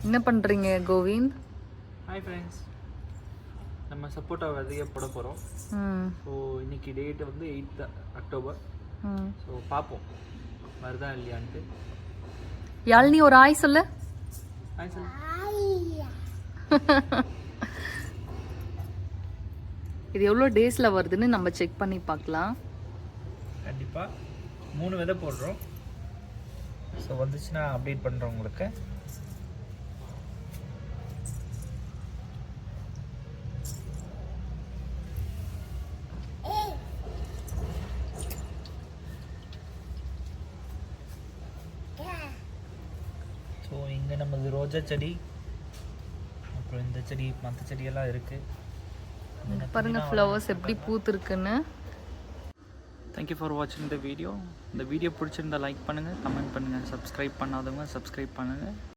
என்ன பண்ணுறீங்க Kovind? Hi friends, நம்ம சப்போட்டா விதைய போட போகிறோம். ஸோ இன்னைக்கு டேட் வந்து 8th அக்டோபர். ஸோ பார்ப்போம் வருதா இல்லையான்ட்டு. யாழ்னி ஒரு ஆய் சொல்லு. Hi sir. இது எவ்வளோ டேஸில் வருதுன்னு நம்ம செக் பண்ணி பார்க்கலாம். கண்டிப்பாக 3 விதை போடுறோம். ஸோ வந்துச்சுன்னா அப்டேட் பண்ணுறோம் உங்களுக்கு. ஸோ இங்கே நமது ரோஜா செடி, அப்புறம் இந்த செடி, மற்ற செடியெல்லாம் இருக்குது. பாருங்க ஃப்ளவர்ஸ் எப்படி பூத்துருக்குன்னு. தேங்க்யூ ஃபார் வாட்சிங் த வீடியோ. இந்த வீடியோ பிடிச்சிருந்தா லைக் பண்ணுங்கள், கமெண்ட் பண்ணுங்கள், சப்ஸ்கிரைப் பண்ணாதவங்க சப்ஸ்கிரைப் பண்ணுங்கள்.